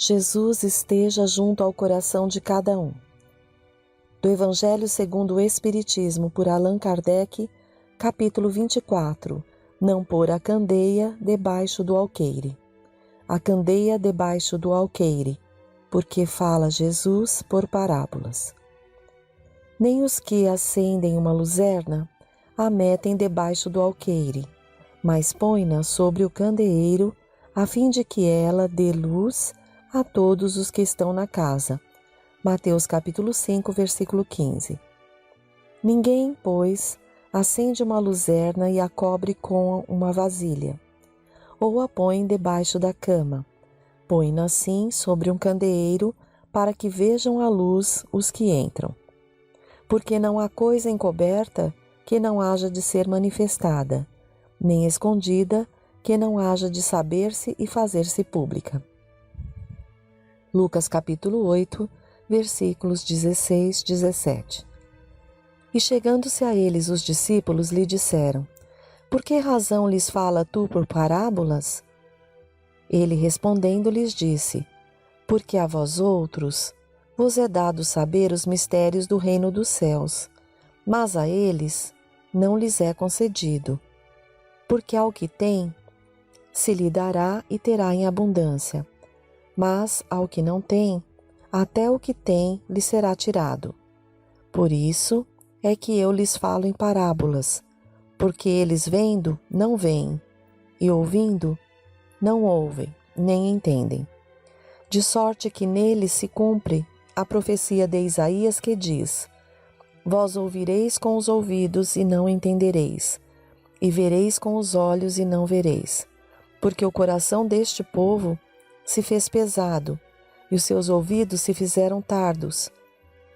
Jesus esteja junto ao coração de cada um. Do Evangelho segundo o Espiritismo, por Allan Kardec, capítulo 24. Não pôr a candeia debaixo do alqueire. A candeia debaixo do alqueire, porque fala Jesus por parábolas. Nem os que acendem uma luzerna a metem debaixo do alqueire, mas põe-na sobre o candeeiro, a fim de que ela dê luz a todos os que estão na casa. Mateus capítulo 5, versículo 15. Ninguém, pois, acende uma luzerna e a cobre com uma vasilha, ou a põe debaixo da cama. Põe-na assim sobre um candeeiro, para que vejam a luz os que entram. Porque não há coisa encoberta que não haja de ser manifestada, nem escondida que não haja de saber-se e fazer-se pública. Lucas capítulo 8, versículos 16, 17. E chegando-se a eles os discípulos lhe disseram: Por que razão lhes fala tu por parábolas? Ele respondendo lhes disse: Porque a vós outros vos é dado saber os mistérios do reino dos céus, mas a eles não lhes é concedido. Porque ao que tem, se lhe dará e terá em abundância, mas ao que não tem, até o que tem lhe será tirado. Por isso é que eu lhes falo em parábolas, porque eles vendo não veem, e ouvindo não ouvem, nem entendem. De sorte que neles se cumpre a profecia de Isaías que diz: Vós ouvireis com os ouvidos e não entendereis, e vereis com os olhos e não vereis, porque o coração deste povo se fez pesado, e os seus ouvidos se fizeram tardos,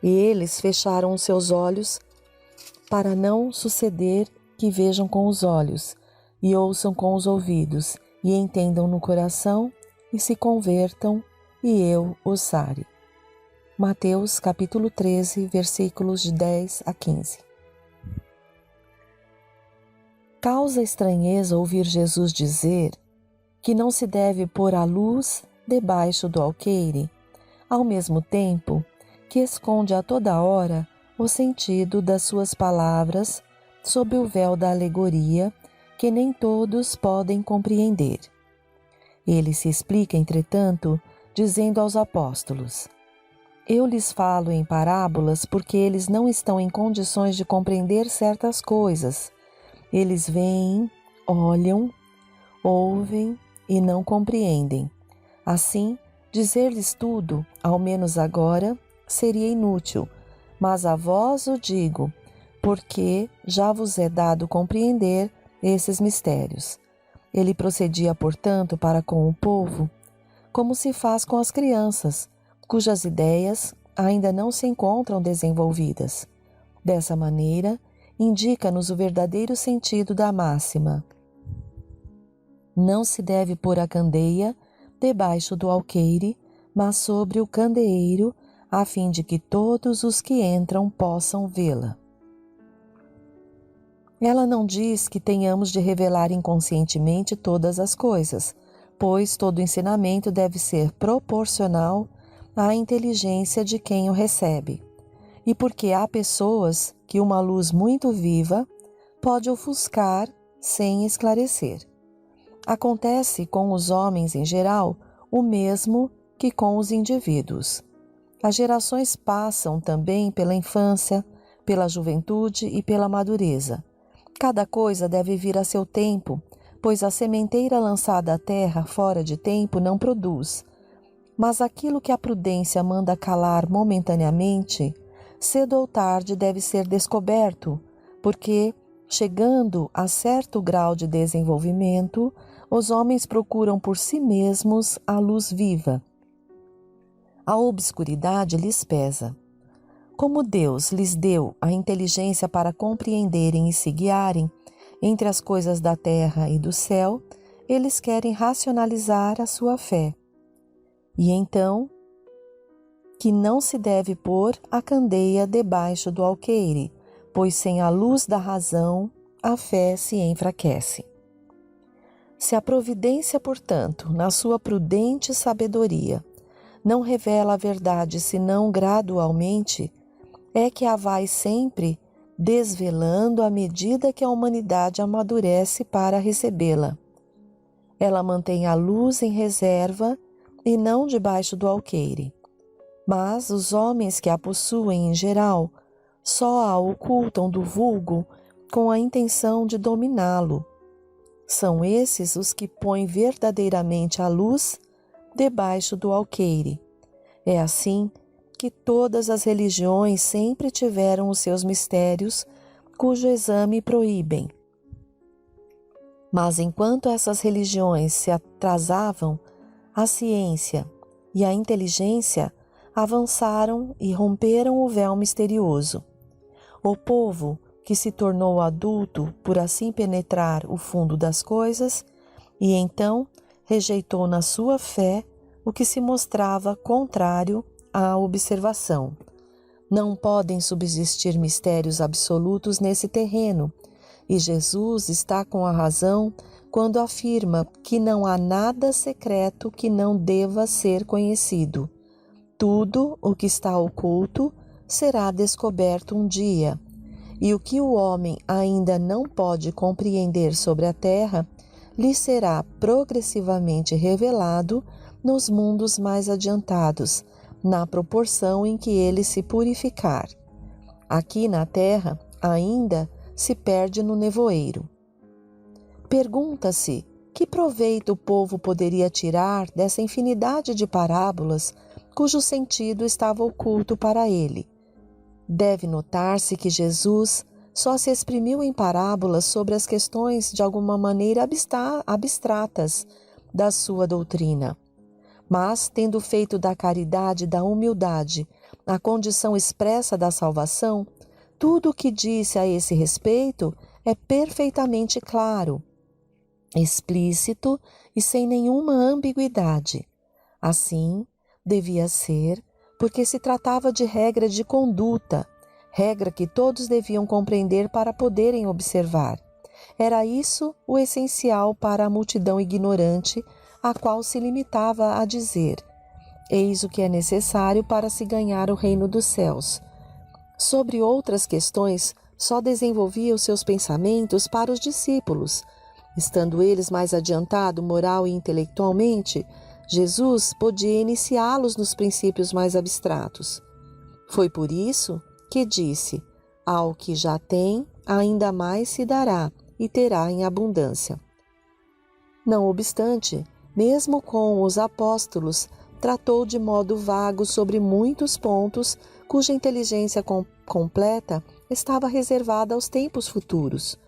e eles fecharam os seus olhos, para não suceder que vejam com os olhos, e ouçam com os ouvidos, e entendam no coração, e se convertam, e eu os sare. Mateus capítulo 13, versículos de 10 a 15. Causa estranheza ouvir Jesus dizer que não se deve pôr a luz debaixo do alqueire, ao mesmo tempo que esconde a toda hora o sentido das suas palavras sob o véu da alegoria que nem todos podem compreender. Ele se explica, entretanto, dizendo aos apóstolos: Eu lhes falo em parábolas porque eles não estão em condições de compreender certas coisas. Eles veem, olham, ouvem e não compreendem. Assim, dizer-lhes tudo, ao menos agora, seria inútil, mas a vós o digo, porque já vos é dado compreender esses mistérios. Ele procedia, portanto, para com o povo, como se faz com as crianças, cujas ideias ainda não se encontram desenvolvidas. Dessa maneira, indica-nos o verdadeiro sentido da máxima: não se deve pôr a candeia debaixo do alqueire, mas sobre o candeeiro, a fim de que todos os que entram possam vê-la. Ela não diz que tenhamos de revelar inconscientemente todas as coisas, pois todo ensinamento deve ser proporcional à inteligência de quem o recebe, e porque há pessoas que uma luz muito viva pode ofuscar sem esclarecer. Acontece com os homens em geral o mesmo que com os indivíduos. As gerações passam também pela infância, pela juventude e pela madureza. Cada coisa deve vir a seu tempo, pois a sementeira lançada à terra fora de tempo não produz. Mas aquilo que a prudência manda calar momentaneamente, cedo ou tarde deve ser descoberto, porque, chegando a certo grau de desenvolvimento, os homens procuram por si mesmos a luz viva. A obscuridade lhes pesa. Como Deus lhes deu a inteligência para compreenderem e se guiarem entre as coisas da terra e do céu, eles querem racionalizar a sua fé. E então, que não se deve pôr a candeia debaixo do alqueire, pois sem a luz da razão a fé se enfraquece. Se a providência, portanto, na sua prudente sabedoria, não revela a verdade senão gradualmente, é que a vai sempre desvelando à medida que a humanidade amadurece para recebê-la. Ela mantém a luz em reserva e não debaixo do alqueire. Mas os homens que a possuem em geral só a ocultam do vulgo com a intenção de dominá-lo. São esses os que põem verdadeiramente a luz debaixo do alqueire. É assim que todas as religiões sempre tiveram os seus mistérios, cujo exame proíbem. Mas enquanto essas religiões se atrasavam, a ciência e a inteligência avançaram e romperam o véu misterioso. O povo, que se tornou adulto por assim penetrar o fundo das coisas, e então rejeitou na sua fé o que se mostrava contrário à observação. Não podem subsistir mistérios absolutos nesse terreno, e Jesus está com a razão quando afirma que não há nada secreto que não deva ser conhecido. Tudo o que está oculto será descoberto um dia, e o que o homem ainda não pode compreender sobre a terra lhe será progressivamente revelado nos mundos mais adiantados, na proporção em que ele se purificar. Aqui na terra, ainda se perde no nevoeiro. Pergunta-se que proveito o povo poderia tirar dessa infinidade de parábolas cujo sentido estava oculto para ele. Deve notar-se que Jesus só se exprimiu em parábolas sobre as questões de alguma maneira abstratas da sua doutrina. Mas, tendo feito da caridade e da humildade a condição expressa da salvação, tudo o que disse a esse respeito é perfeitamente claro, explícito e sem nenhuma ambiguidade. Assim, devia ser, porque se tratava de regra de conduta, regra que todos deviam compreender para poderem observar. Era isso o essencial para a multidão ignorante, a qual se limitava a dizer: eis o que é necessário para se ganhar o reino dos céus. Sobre outras questões, só desenvolvia os seus pensamentos para os discípulos. Estando eles mais adiantados moral e intelectualmente, Jesus podia iniciá-los nos princípios mais abstratos. Foi por isso que disse: ao que já tem, ainda mais se dará e terá em abundância. Não obstante, mesmo com os apóstolos, tratou de modo vago sobre muitos pontos cuja inteligência completa estava reservada aos tempos futuros.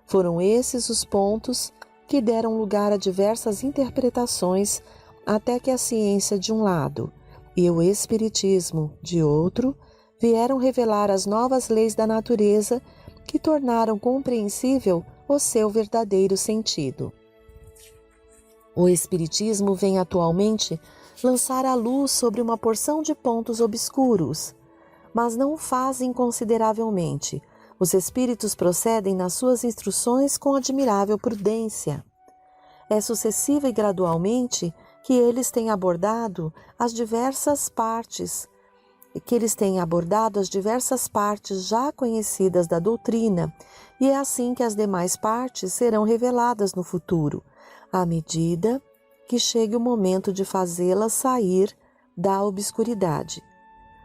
Foram esses os pontos que deram lugar a diversas interpretações, até que a ciência de um lado e o espiritismo de outro vieram revelar as novas leis da natureza que tornaram compreensível o seu verdadeiro sentido. O espiritismo vem atualmente lançar a luz sobre uma porção de pontos obscuros, mas não o faz inconsideravelmente. Os espíritos procedem nas suas instruções com admirável prudência. É sucessiva e gradualmente que eles têm abordado as diversas partes já conhecidas da doutrina, e é assim que as demais partes serão reveladas no futuro, à medida que chegue o momento de fazê-las sair da obscuridade.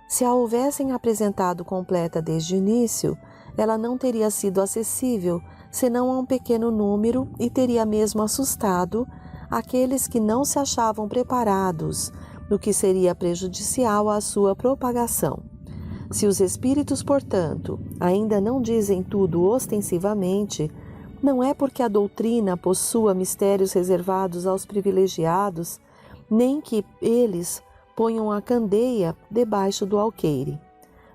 Se a houvessem apresentado completa desde o início, ela não teria sido acessível senão a um pequeno número e teria mesmo assustado aqueles que não se achavam preparados, o que seria prejudicial à sua propagação. Se os espíritos, portanto, ainda não dizem tudo ostensivamente, não é porque a doutrina possua mistérios reservados aos privilegiados, nem que eles ponham a candeia debaixo do alqueire,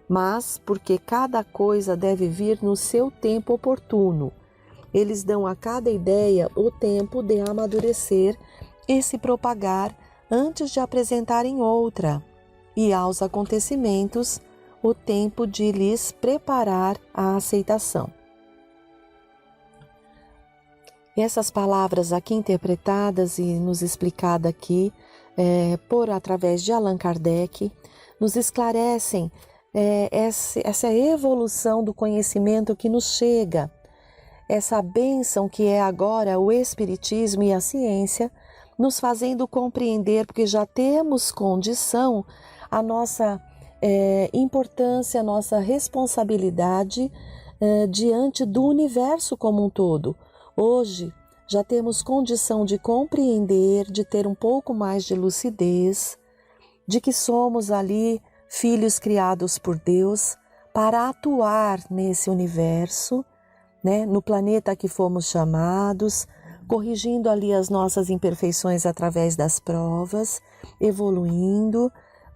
mas porque cada coisa deve vir no seu tempo oportuno. Eles dão a cada ideia o tempo de amadurecer e se propagar antes de apresentarem outra, e aos acontecimentos o tempo de lhes preparar a aceitação. Essas palavras aqui interpretadas e nos explicadas aqui através de Allan Kardec, nos esclarecem essa evolução do conhecimento que nos chega, essa bênção que é agora o Espiritismo e a ciência, nos fazendo compreender, porque já temos condição, a nossa importância, a nossa responsabilidade diante do universo como um todo. Hoje já temos condição de compreender, de ter um pouco mais de lucidez, de que somos ali filhos criados por Deus para atuar nesse universo, no planeta que fomos chamados, corrigindo ali as nossas imperfeições através das provas, evoluindo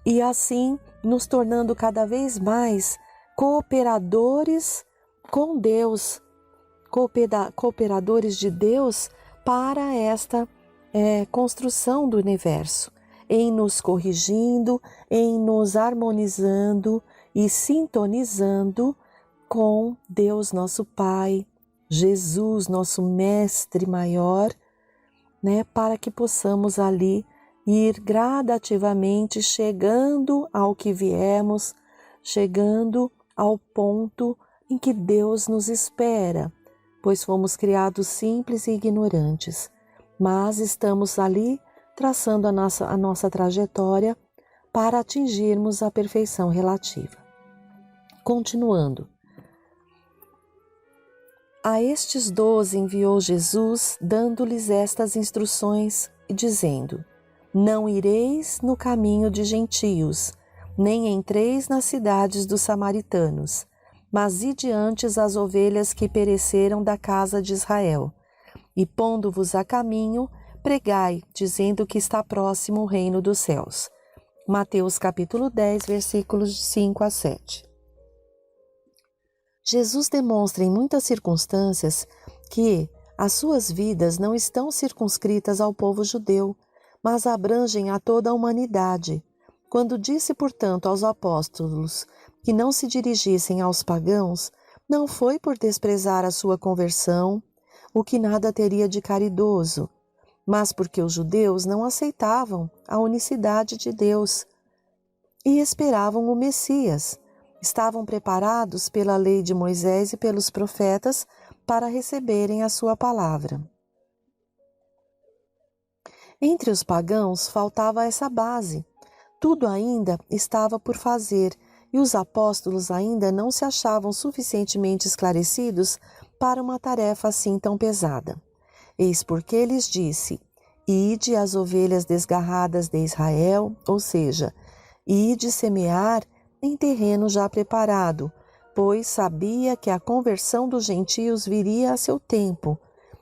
e assim nos tornando cada vez mais cooperadores com Deus, cooperadores de Deus para esta construção do universo, em nos corrigindo, em nos harmonizando e sintonizando com Deus nosso Pai, Jesus nosso Mestre maior, para que possamos ali ir gradativamente chegando ao que viemos, chegando ao ponto em que Deus nos espera, pois fomos criados simples e ignorantes, mas estamos ali traçando a nossa trajetória para atingirmos a perfeição relativa. Continuando. A estes 12 enviou Jesus, dando-lhes estas instruções, e dizendo: Não ireis no caminho de gentios, nem entreis nas cidades dos samaritanos, mas ide antes as ovelhas que pereceram da casa de Israel. E pondo-vos a caminho, pregai, dizendo que está próximo o reino dos céus. Mateus capítulo 10, versículos 5 a 7. Jesus demonstra em muitas circunstâncias que as suas vidas não estão circunscritas ao povo judeu, mas abrangem a toda a humanidade. Quando disse, portanto, aos apóstolos que não se dirigissem aos pagãos, não foi por desprezar a sua conversão, o que nada teria de caridoso, mas porque os judeus não aceitavam a unicidade de Deus e esperavam o Messias. Estavam preparados pela lei de Moisés e pelos profetas para receberem a sua palavra. Entre os pagãos faltava essa base. Tudo ainda estava por fazer e os apóstolos ainda não se achavam suficientemente esclarecidos para uma tarefa assim tão pesada. Eis porque lhes disse: Ide as ovelhas desgarradas de Israel, ou seja, ide semear em terreno já preparado, pois sabia que a conversão dos gentios viria a seu tempo.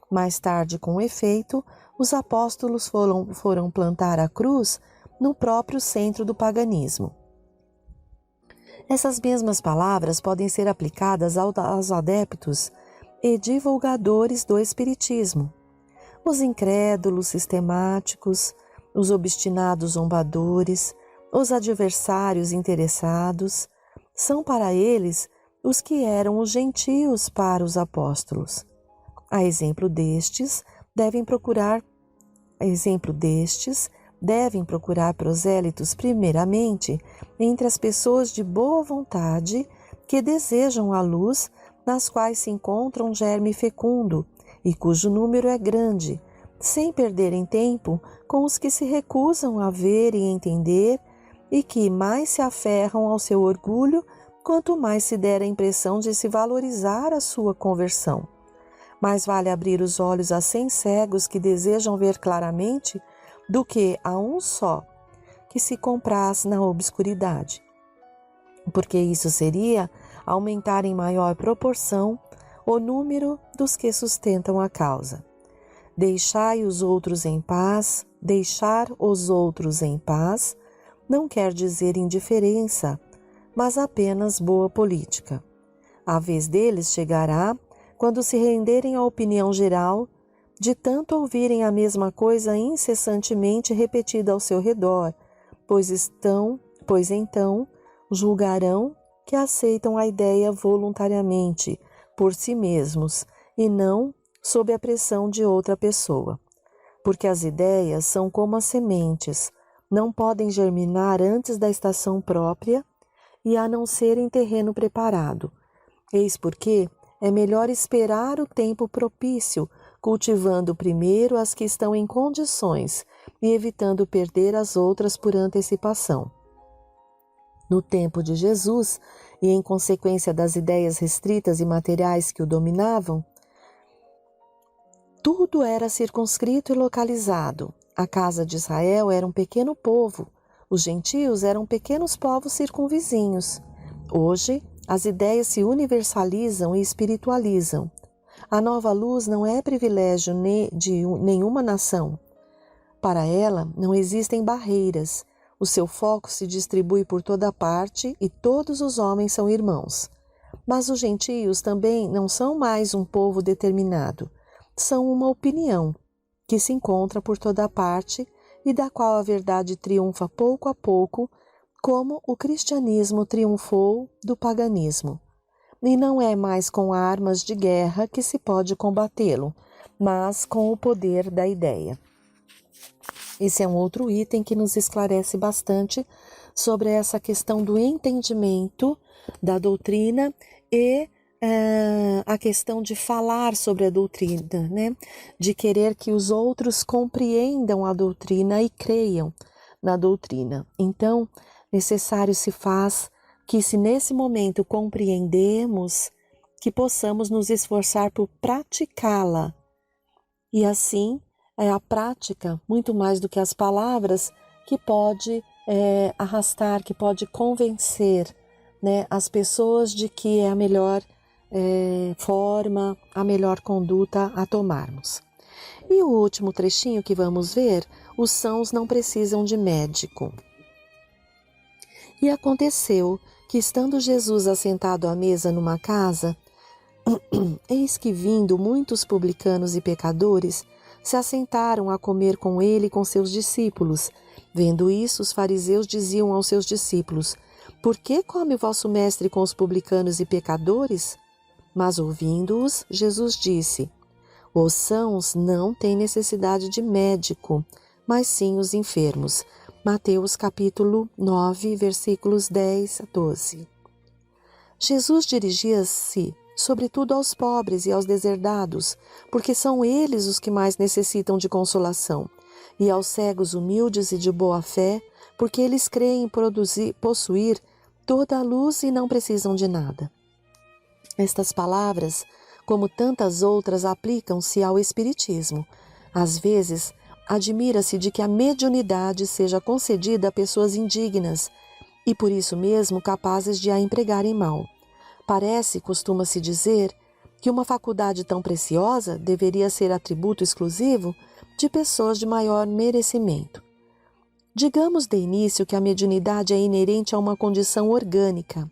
Mais tarde, com efeito, os apóstolos foram plantar a cruz no próprio centro do paganismo. Essas mesmas palavras podem ser aplicadas aos adeptos e divulgadores do Espiritismo. Os incrédulos sistemáticos, os obstinados zombadores, os adversários interessados, são para eles os que eram os gentios para os apóstolos. A exemplo destes, devem procurar prosélitos primeiramente entre as pessoas de boa vontade que desejam a luz, nas quais se encontra um germe fecundo e cujo número é grande, sem perderem tempo com os que se recusam a ver e entender e que mais se aferram ao seu orgulho quanto mais se der a impressão de se valorizar a sua conversão. Mais vale abrir os olhos a 100 cegos que desejam ver claramente do que a um só que se compraz na obscuridade, porque isso seria aumentar em maior proporção o número dos que sustentam a causa. Deixar os outros em paz não quer dizer indiferença, mas apenas boa política. A vez deles chegará quando se renderem à opinião geral, de tanto ouvirem a mesma coisa incessantemente repetida ao seu redor, pois então julgarão que aceitam a ideia voluntariamente, por si mesmos, e não sob a pressão de outra pessoa. Porque as ideias são como as sementes, não podem germinar antes da estação própria e a não ser em terreno preparado. Eis porque é melhor esperar o tempo propício, cultivando primeiro as que estão em condições e evitando perder as outras por antecipação. No tempo de Jesus, e em consequência das ideias restritas e materiais que o dominavam, tudo era circunscrito e localizado. A casa de Israel era um pequeno povo, os gentios eram pequenos povos circunvizinhos. Hoje, as ideias se universalizam e espiritualizam. A nova luz não é privilégio de nenhuma nação. Para ela, não existem barreiras. O seu foco se distribui por toda parte e todos os homens são irmãos. Mas os gentios também não são mais um povo determinado. São uma opinião que se encontra por toda parte e da qual a verdade triunfa pouco a pouco, como o cristianismo triunfou do paganismo. E não é mais com armas de guerra que se pode combatê-lo, mas com o poder da ideia. Esse é um outro item que nos esclarece bastante sobre essa questão do entendimento da doutrina e a questão de falar sobre a doutrina, né? De querer que os outros compreendam a doutrina e creiam na doutrina. Então, necessário se faz que, se nesse momento compreendemos, que possamos nos esforçar por praticá-la. E assim, é a prática, muito mais do que as palavras, que pode arrastar, que pode convencer, né, as pessoas de que é a melhor forma, a melhor conduta a tomarmos. E o último trechinho que vamos ver, os sãos não precisam de médico. E aconteceu que, estando Jesus assentado à mesa numa casa, eis que, vindo muitos publicanos e pecadores, se assentaram a comer com ele e com seus discípulos. Vendo isso, os fariseus diziam aos seus discípulos: Por que come o vosso mestre com os publicanos e pecadores? Mas, ouvindo-os, Jesus disse: Os sãos não têm necessidade de médico, mas sim os enfermos. Mateus capítulo 9, versículos 10 a 12. Jesus dirigia-se sobretudo aos pobres e aos deserdados, porque são eles os que mais necessitam de consolação, e aos cegos humildes e de boa fé, porque eles creem possuir toda a luz e não precisam de nada. Estas palavras, como tantas outras, aplicam-se ao Espiritismo. Às vezes, admira-se de que a mediunidade seja concedida a pessoas indignas e, por isso mesmo, capazes de a empregarem mal. Costuma-se dizer, que uma faculdade tão preciosa deveria ser atributo exclusivo de pessoas de maior merecimento. Digamos de início que a mediunidade é inerente a uma condição orgânica,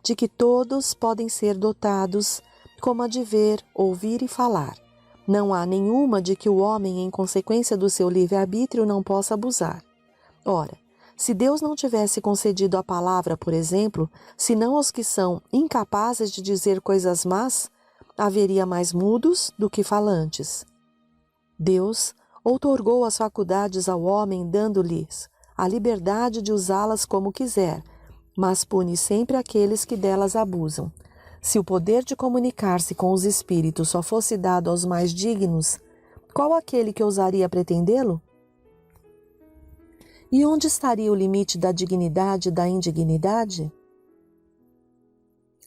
de que todos podem ser dotados, como a de ver, ouvir e falar. Não há nenhuma de que o homem, em consequência do seu livre-arbítrio, não possa abusar. Ora, se Deus não tivesse concedido a palavra, por exemplo, senão aos que são incapazes de dizer coisas más, haveria mais mudos do que falantes. Deus outorgou as faculdades ao homem, dando-lhes a liberdade de usá-las como quiser, mas pune sempre aqueles que delas abusam. Se o poder de comunicar-se com os espíritos só fosse dado aos mais dignos, qual aquele que ousaria pretendê-lo? E onde estaria o limite da dignidade e da indignidade?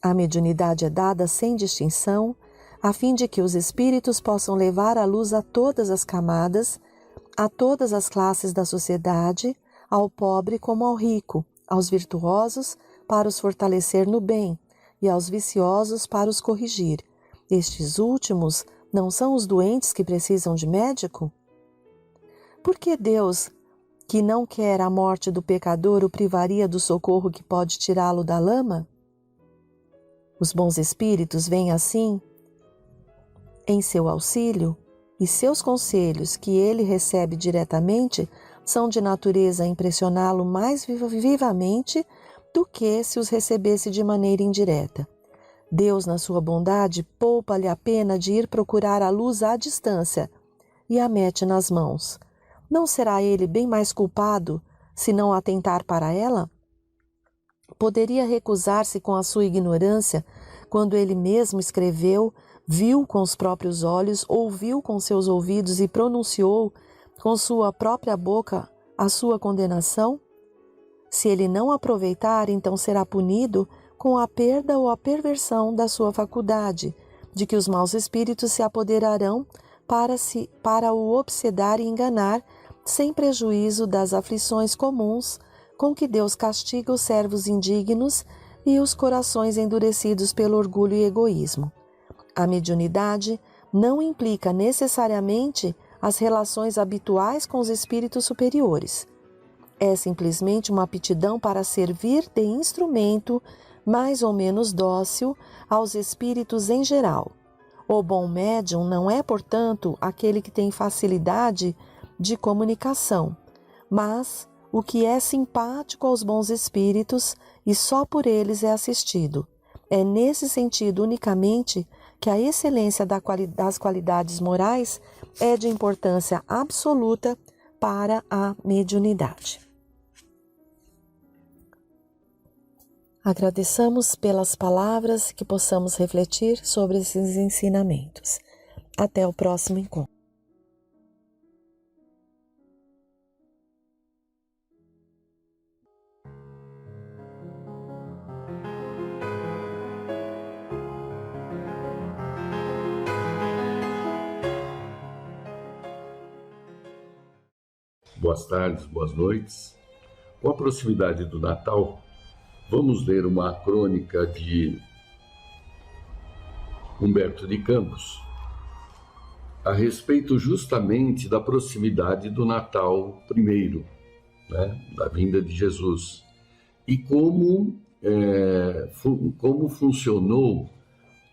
A mediunidade é dada sem distinção, a fim de que os espíritos possam levar a luz a todas as camadas, a todas as classes da sociedade, ao pobre como ao rico, aos virtuosos para os fortalecer no bem e aos viciosos para os corrigir. Estes últimos não são os doentes que precisam de médico? Por que Deus, que não quer a morte do pecador, o privaria do socorro que pode tirá-lo da lama? Os bons espíritos vêm assim em seu auxílio, e seus conselhos, que ele recebe diretamente, são de natureza a impressioná-lo mais vivamente do que se os recebesse de maneira indireta. Deus, na sua bondade, poupa-lhe a pena de ir procurar a luz à distância e a mete nas mãos. Não será ele bem mais culpado se não atentar para ela? Poderia recusar-se com a sua ignorância quando ele mesmo escreveu, viu com os próprios olhos, ouviu com seus ouvidos e pronunciou com sua própria boca a sua condenação? Se ele não aproveitar, então será punido com a perda ou a perversão da sua faculdade, de que os maus espíritos se apoderarão para o obsedar e enganar, sem prejuízo das aflições comuns com que Deus castiga os servos indignos e os corações endurecidos pelo orgulho e egoísmo. A mediunidade não implica necessariamente as relações habituais com os espíritos superiores. É simplesmente uma aptidão para servir de instrumento mais ou menos dócil aos espíritos em geral. O bom médium não é, portanto, aquele que tem facilidade de comunicação, mas o que é simpático aos bons espíritos e só por eles é assistido. É nesse sentido unicamente que a excelência das qualidades morais é de importância absoluta para a mediunidade. Agradeçamos pelas palavras, que possamos refletir sobre esses ensinamentos. Até o próximo encontro. Boas tardes, boas noites. Com a proximidade do Natal, vamos ler uma crônica de Humberto de Campos a respeito justamente da proximidade do Natal primeiro, da vinda de Jesus, e como funcionou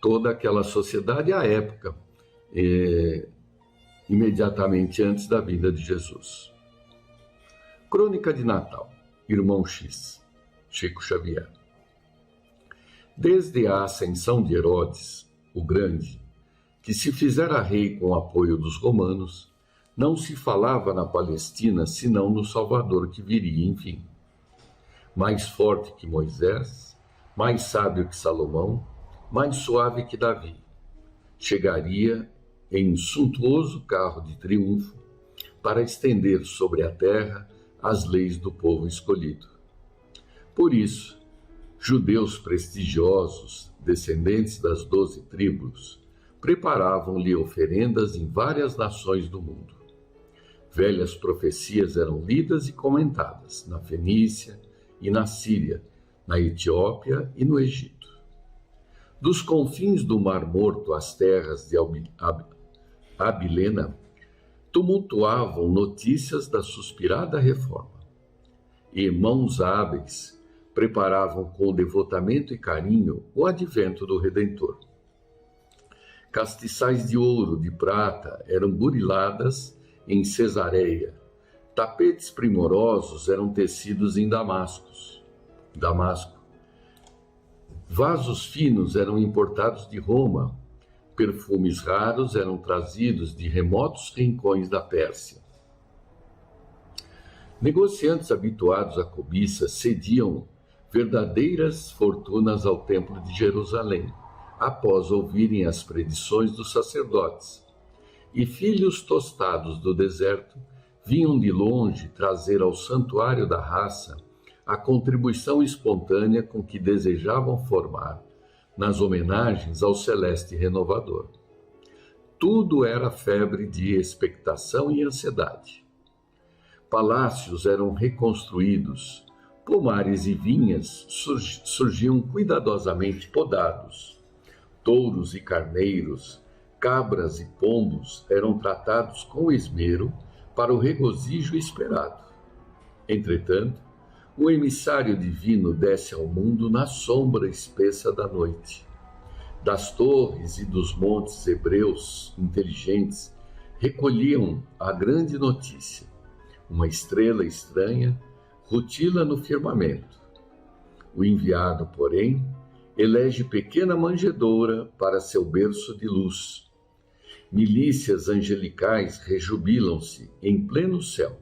toda aquela sociedade à época, imediatamente antes da vinda de Jesus. Crônica de Natal, Irmão X, Chico Xavier. Desde a ascensão de Herodes, o Grande, que se fizera rei com o apoio dos romanos, não se falava na Palestina senão no Salvador que viria, enfim. Mais forte que Moisés, mais sábio que Salomão, mais suave que Davi, chegaria em suntuoso carro de triunfo para estender sobre a terra as leis do povo escolhido. Por isso, judeus prestigiosos, descendentes das 12 tribos, preparavam-lhe oferendas em várias nações do mundo. Velhas profecias eram lidas e comentadas na Fenícia e na Síria, na Etiópia e no Egito. Dos confins do Mar Morto às terras de Abilena, tumultuavam notícias da suspirada reforma, e mãos hábeis preparavam com devotamento e carinho o advento do Redentor. Castiçais de ouro, de prata, eram buriladas em Cesareia, tapetes primorosos eram tecidos em Damasco. Vasos finos eram importados de Roma, perfumes raros eram trazidos de remotos rincões da Pérsia. Negociantes habituados à cobiça cediam verdadeiras fortunas ao Templo de Jerusalém, após ouvirem as predições dos sacerdotes. E filhos tostados do deserto vinham de longe trazer ao santuário da raça a contribuição espontânea com que desejavam formar nas homenagens ao celeste renovador. Tudo era febre de expectação e ansiedade. Palácios eram reconstruídos, pomares e vinhas surgiam cuidadosamente podados. Touros e carneiros, cabras e pombos eram tratados com esmero para o regozijo esperado. Entretanto, o emissário divino desce ao mundo na sombra espessa da noite. Das torres e dos montes hebreus inteligentes recolhiam a grande notícia. Uma estrela estranha rutila no firmamento. O enviado, porém, elege pequena manjedoura para seu berço de luz. Milícias angelicais rejubilam-se em pleno céu.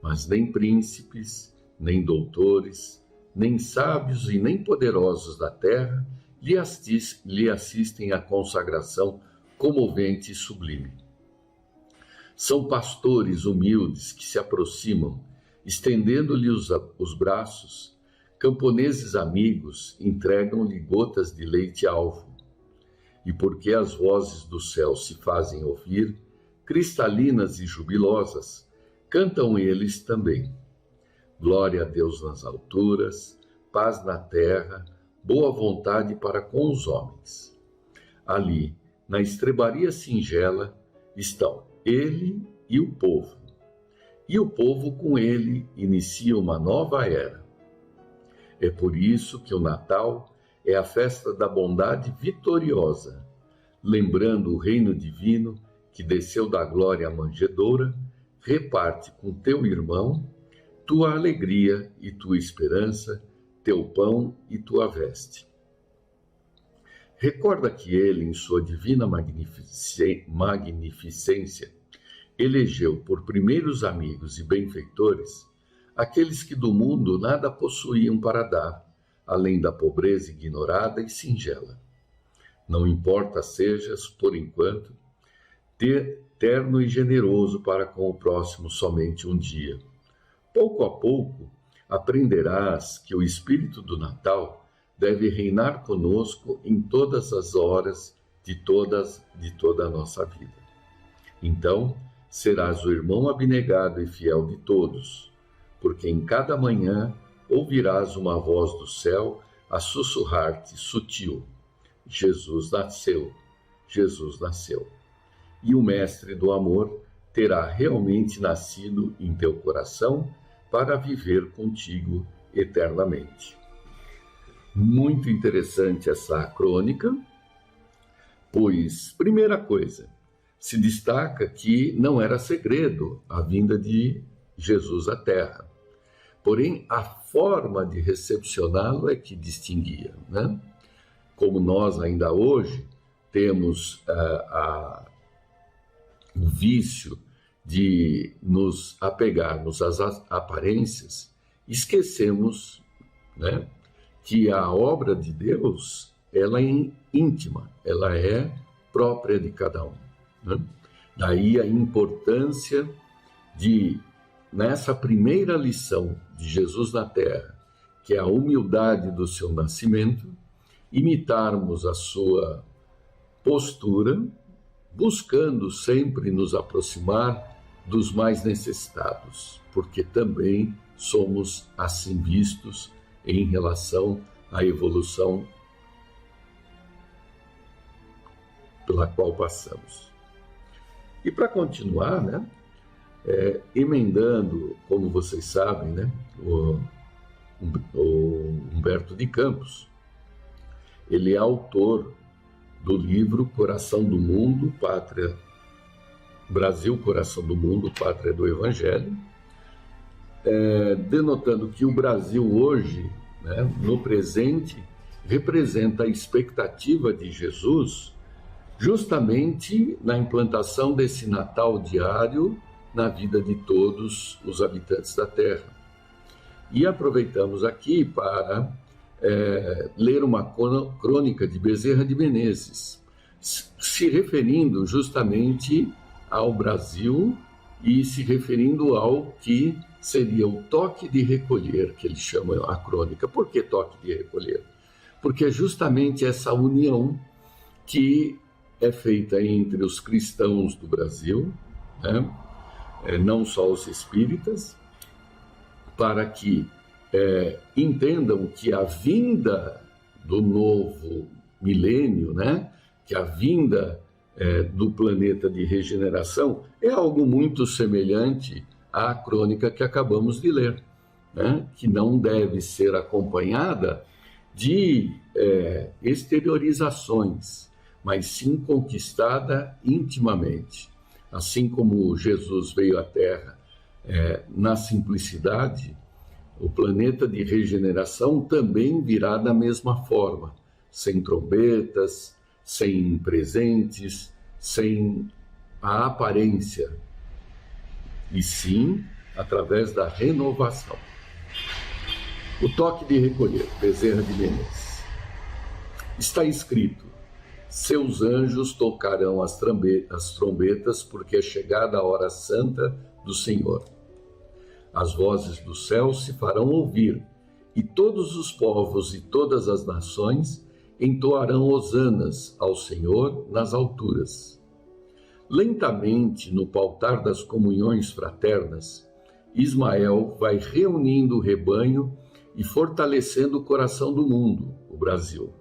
mas nem príncipes, nem doutores, nem sábios e nem poderosos da terra lhe assistem à consagração comovente e sublime. São pastores humildes que se aproximam, estendendo-lhe os braços. Camponeses amigos entregam-lhe gotas de leite alvo. E porque as vozes do céu se fazem ouvir, cristalinas e jubilosas, cantam eles também. Glória a Deus nas alturas, paz na terra, boa vontade para com os homens. Ali, na estrebaria singela, estão ele e o povo. E o povo com ele inicia uma nova era. É por isso que o Natal é a festa da bondade vitoriosa, lembrando o reino divino que desceu da glória à manjedoura, reparte com teu irmão tua alegria e tua esperança, teu pão e tua veste. Recorda que ele, em sua divina magnificência, elegeu por primeiros amigos e benfeitores aqueles que do mundo nada possuíam para dar, além da pobreza ignorada e singela. Não importa sejas, por enquanto, terno e generoso para com o próximo somente um dia. Pouco a pouco, aprenderás que o espírito do Natal deve reinar conosco em todas as horas de toda a nossa vida. Então, serás o irmão abnegado e fiel de todos, porque em cada manhã ouvirás uma voz do céu a sussurrar-te sutil: Jesus nasceu, Jesus nasceu. E o Mestre do Amor terá realmente nascido em teu coração para viver contigo eternamente. Muito interessante essa crônica, pois, primeira coisa, se destaca que não era segredo a vinda de Jesus à Terra. Porém, a forma de recepcioná-lo é que distinguia, né? Como nós ainda hoje temos o vício de nos apegarmos às aparências, esquecemos, né, que a obra de Deus ela é íntima, ela é própria de cada um, né? Daí a importância de, nessa primeira lição de Jesus na Terra, que é a humildade do seu nascimento, imitarmos a sua postura, buscando sempre nos aproximar dos mais necessitados, porque também somos assim vistos em relação à evolução pela qual passamos. E para continuar, né, emendando, como vocês sabem, né, o Humberto de Campos, ele é autor do livro Coração do Mundo, Pátria Brasil, Coração do Mundo, Pátria do Evangelho, denotando que o Brasil hoje, né, no presente, representa a expectativa de Jesus justamente na implantação desse Natal diário na vida de todos os habitantes da Terra. E aproveitamos aqui para ler uma crônica de Bezerra de Menezes, se referindo justamente ao Brasil e se referindo ao que seria o toque de recolher, que ele chama a crônica. Por que toque de recolher? Porque é justamente essa união que é feita entre os cristãos do Brasil, né? Não só os espíritas, para que entendam que a vinda do novo milênio, né? Que a vinda do planeta de regeneração é algo muito semelhante à crônica que acabamos de ler, né? Que não deve ser acompanhada de exteriorizações, mas sim conquistada intimamente. Assim como Jesus veio à Terra na simplicidade, o planeta de regeneração também virá da mesma forma, sem trombetas, sem presentes, sem a aparência, e sim através da renovação. O toque de recolher, Bezerra de Menezes. Está escrito: seus anjos tocarão as trombetas, porque é chegada a hora santa do Senhor. As vozes do céu se farão ouvir, e todos os povos e todas as nações entoarão hosanas ao Senhor nas alturas. Lentamente, no pautar das comunhões fraternas, Ismael vai reunindo o rebanho e fortalecendo o coração do mundo, o Brasil,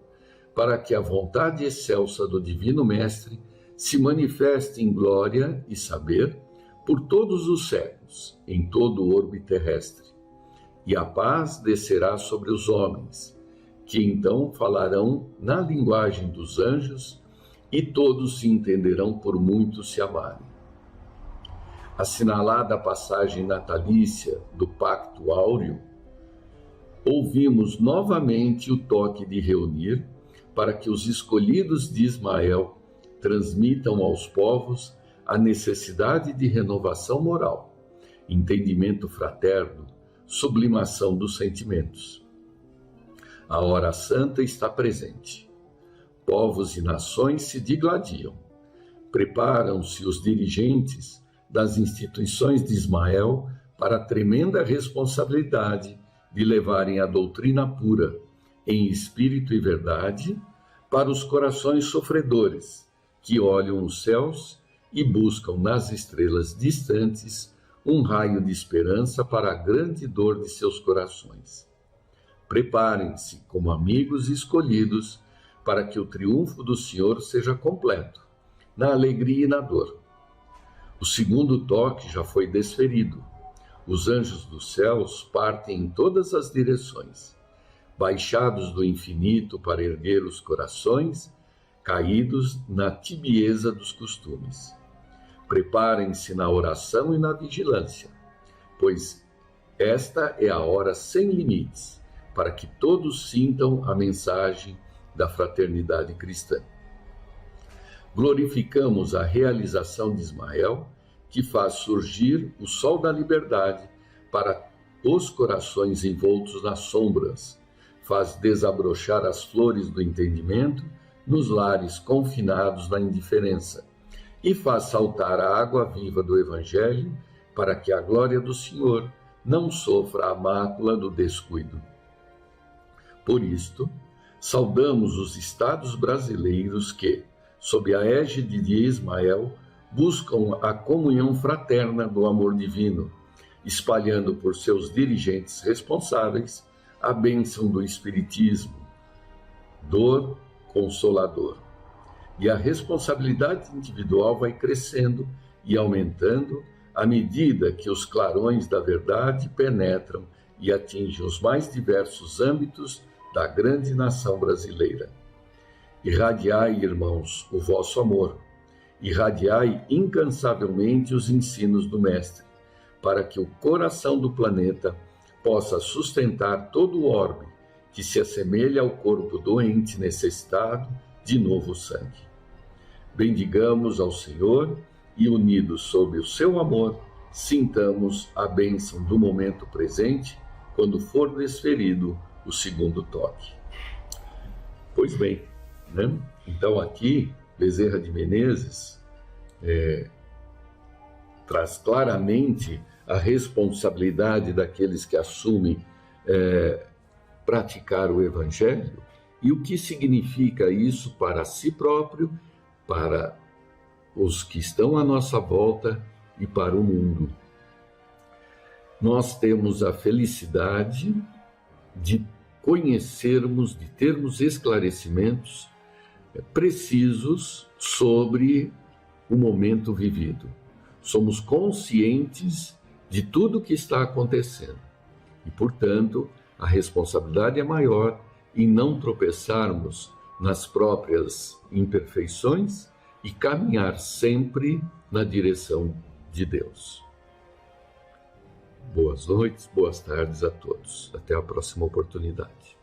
para que a vontade excelsa do Divino Mestre se manifeste em glória e saber por todos os séculos, em todo o orbe terrestre. E a paz descerá sobre os homens, que então falarão na linguagem dos anjos, e todos se entenderão por muito se amarem. Assinalada a passagem natalícia do Pacto Áureo, ouvimos novamente o toque de reunir, para que os escolhidos de Ismael transmitam aos povos a necessidade de renovação moral, entendimento fraterno, sublimação dos sentimentos. A hora santa está presente. Povos e nações se digladiam. Preparam-se os dirigentes das instituições de Ismael para a tremenda responsabilidade de levarem a doutrina pura, em espírito e verdade, para os corações sofredores, que olham os céus e buscam nas estrelas distantes um raio de esperança para a grande dor de seus corações. Preparem-se como amigos escolhidos para que o triunfo do Senhor seja completo, na alegria e na dor. O segundo toque já foi desferido. Os anjos dos céus partem em todas as direções, baixados do infinito para erguer os corações caídos na tibieza dos costumes. Preparem-se na oração e na vigilância, pois esta é a hora sem limites, para que todos sintam a mensagem da fraternidade cristã. Glorificamos a realização de Ismael, que faz surgir o sol da liberdade para os corações envoltos nas sombras, faz desabrochar as flores do entendimento nos lares confinados na indiferença, e faz saltar a água viva do Evangelho para que a glória do Senhor não sofra a mácula do descuido. Por isto, saudamos os estados brasileiros que, sob a égide de Ismael, buscam a comunhão fraterna do amor divino, espalhando por seus dirigentes responsáveis a bênção do Espiritismo, dor consolador. E a responsabilidade individual vai crescendo e aumentando à medida que os clarões da verdade penetram e atingem os mais diversos âmbitos da grande nação brasileira. Irradiai, irmãos, o vosso amor. Irradiai incansavelmente os ensinos do Mestre, para que o coração do planeta possa sustentar todo o orbe que se assemelha ao corpo doente necessitado de novo sangue. Bendigamos ao Senhor e, unidos sob o seu amor, sintamos a bênção do momento presente quando for desferido o segundo toque. Pois bem, né? Então aqui Bezerra de Menezes traz claramente a responsabilidade daqueles que assumem praticar o Evangelho e o que significa isso para si próprio, para os que estão à nossa volta e para o mundo. Nós temos a felicidade de conhecermos, de termos esclarecimentos precisos sobre o momento vivido. Somos conscientes de tudo o que está acontecendo e, portanto, a responsabilidade é maior em não tropeçarmos nas próprias imperfeições e caminhar sempre na direção de Deus. Boas noites, boas tardes a todos. Até a próxima oportunidade.